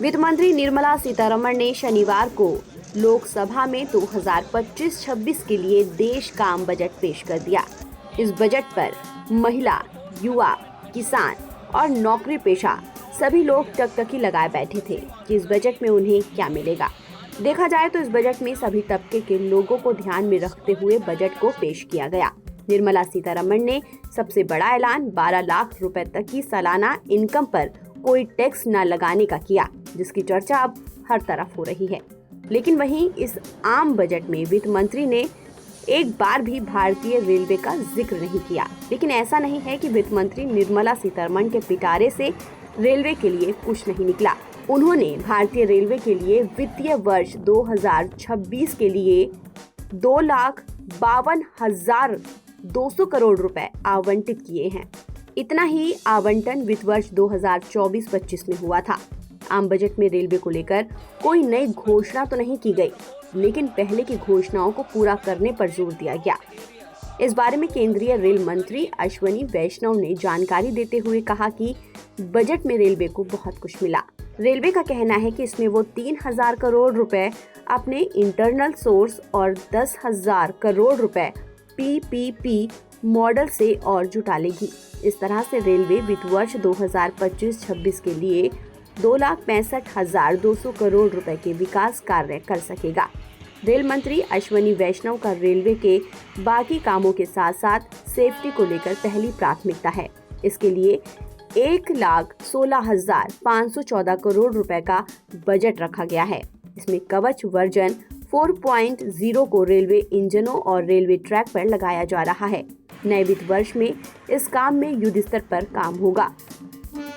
वित्त मंत्री निर्मला सीतारमण ने शनिवार को लोकसभा में 2025-26 के लिए देश का आम बजट पेश कर दिया। इस बजट पर महिला, युवा, किसान और नौकरी पेशा सभी लोग टकटकी लगाए बैठे थे कि इस बजट में उन्हें क्या मिलेगा। देखा जाए तो इस बजट में सभी तबके के लोगों को ध्यान में रखते हुए बजट को पेश किया गया। निर्मला सीतारमण ने सबसे बड़ा ऐलान 12 लाख रुपए तक की सालाना इनकम पर कोई टैक्स न लगाने का किया, जिसकी चर्चा अब हर तरफ हो रही है। लेकिन वहीं इस आम बजट में वित्त मंत्री ने एक बार भी भारतीय रेलवे का जिक्र नहीं किया। लेकिन ऐसा नहीं है कि वित्त मंत्री निर्मला सीतारमण के पिटारे से रेलवे के लिए कुछ नहीं निकला। उन्होंने भारतीय रेलवे के लिए वित्तीय वर्ष 2026 के लिए 2,52,200 करोड़ रुपए आवंटित किए हैं। इतना ही आवंटन वित्त वर्ष 2024-25 में हुआ था। आम बजट में रेलवे को लेकर कोई नई घोषणा तो नहीं की गई, लेकिन पहले की घोषणाओं को पूरा करने पर जोर दिया गया। इस बारे में केंद्रीय रेल मंत्री अश्विनी वैष्णव ने जानकारी देते हुए कहा कि बजट में रेलवे को बहुत कुछ मिला। रेलवे का कहना है कि इसमें वो 3,000 करोड़ रुपए अपने इंटरनल सोर्स और 10,000 करोड़ रुपए PPP मॉडल से और जुटा लेगी। इस तरह से रेलवे वित्त वर्ष 2025-26 के लिए 2,65,200 करोड़ रुपए के विकास कार्य कर सकेगा। रेल मंत्री अश्विनी वैष्णव का रेलवे के बाकी कामों के साथ साथ सेफ्टी को लेकर पहली प्राथमिकता है। इसके लिए 1,16,514 करोड़ रुपए का बजट रखा गया है। इसमें कवच वर्जन 4.0 को रेलवे इंजनों और रेलवे ट्रैक पर लगाया जा रहा है। नए वित्त वर्ष में इस काम में युद्ध स्तर पर काम होगा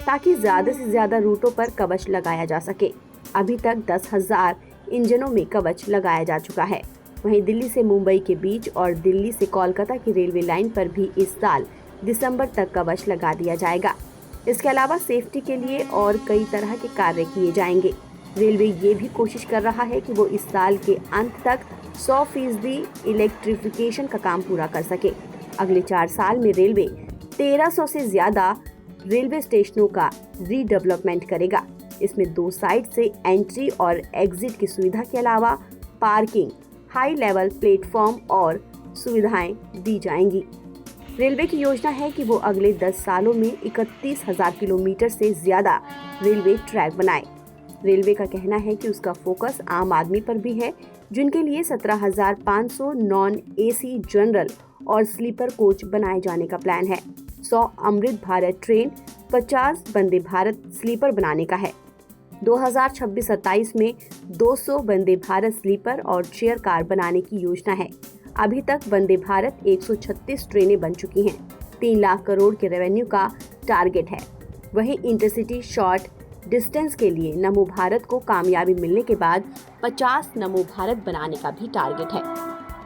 ताकि ज्यादा से ज्यादा रूटों पर कवच लगाया जा सके। अभी तक 10,000 इंजनों में कवच लगाया जा चुका है। वहीं दिल्ली से मुंबई के बीच और दिल्ली से कोलकाता की रेलवे लाइन पर भी इस साल दिसंबर तक कवच लगा दिया जाएगा। इसके अलावा सेफ्टी के लिए और कई तरह के कार्य किए जाएंगे। रेलवे ये भी कोशिश कर रहा है कि वो इस साल के अंत तक 100% इलेक्ट्रिफिकेशन का काम पूरा कर सके। अगले 4 साल में रेलवे 1300 से ज्यादा रेलवे स्टेशनों का रीडेवलपमेंट करेगा। इसमें 2 साइड से एंट्री और एग्जिट की सुविधा के अलावा पार्किंग, हाई लेवल प्लेटफॉर्म और सुविधाएं दी जाएंगी। रेलवे की योजना है कि वो अगले 10 सालों में 31,000 किलोमीटर से ज्यादा रेलवे ट्रैक बनाए। रेलवे का कहना है कि उसका फोकस आम आदमी पर भी है, जिनके लिए 17,500 नॉन AC जनरल और स्लीपर कोच बनाए जाने का प्लान है। 100 अमृत भारत ट्रेन, 50 वंदे भारत स्लीपर बनाने का है। 2026-27 में 200 वंदे भारत स्लीपर और चेयर कार बनाने की योजना है। अभी तक वंदे भारत 136 ट्रेनें बन चुकी हैं। 3 लाख करोड़ के रेवेन्यू का टारगेट है। वहीं इंटरसिटी शॉर्ट डिस्टेंस के लिए नमो भारत को कामयाबी मिलने के बाद 50 नमो भारत बनाने का भी टारगेट है।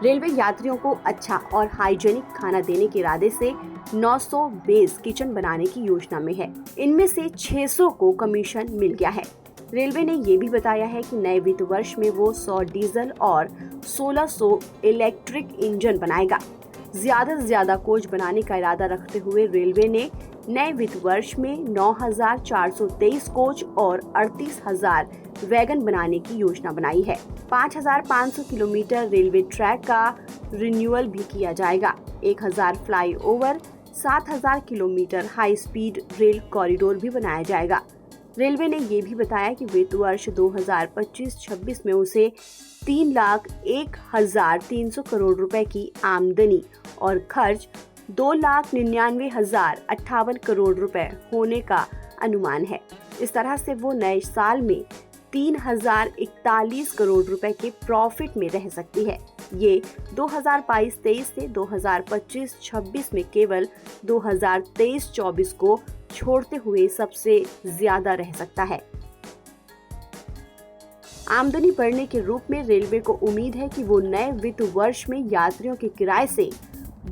रेलवे यात्रियों को अच्छा और हाइजेनिक खाना देने के इरादे से 900 बेस किचन बनाने की योजना में है। इनमें से 600 को कमीशन मिल गया है। रेलवे ने ये भी बताया है कि नए वित्त वर्ष में वो 100 डीजल और 1600 इलेक्ट्रिक इंजन बनाएगा। ज्यादा से ज्यादा कोच बनाने का इरादा रखते हुए रेलवे ने नए वित्त वर्ष में 9,423 कोच और 38,000 वैगन बनाने की योजना बनाई है। 5,500 किलोमीटर रेलवे ट्रैक का रिन्यूअल भी किया जाएगा। 1,000 flyover, 7,000 kilometre high speed rail corridor भी बनाया जाएगा। रेलवे ने ये भी बताया कि वित्त वर्ष 2025-26 में उसे 3,01,300 करोड़ रुपए की आमदनी और खर्च 2,99,058 करोड़ रुपए होने का अनुमान है। इस तरह से वो नए साल में 3,041 करोड़ रुपए के प्रॉफिट में रह सकती है। ये 2022-23 से 2025-26 में केवल 2023-24 को छोड़ते हुए सबसे ज्यादा रह सकता है। आमदनी बढ़ने के रूप में रेलवे को उम्मीद है कि वो नए वित्त वर्ष में यात्रियों के किराए से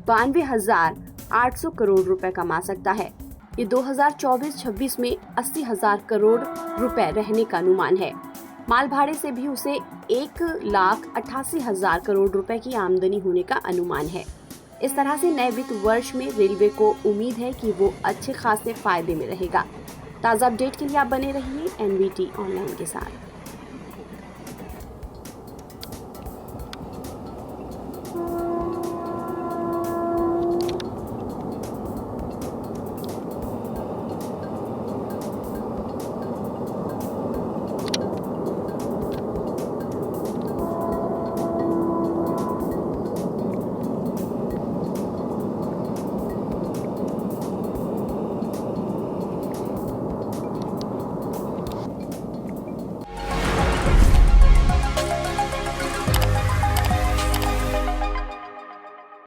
92,800 करोड़ रुपए कमा सकता है। ये 2024-26 में 80,000 करोड़ रुपए रहने का अनुमान है। माल भाड़े से भी उसे 1,88,000 करोड़ रुपए की आमदनी होने का अनुमान है। इस तरह से नए वित्त वर्ष में रेलवे को उम्मीद है कि वो अच्छे खासे फायदे में रहेगा। ताज़ा अपडेट के लिए आप बने रहिए NVT ऑनलाइन के साथ।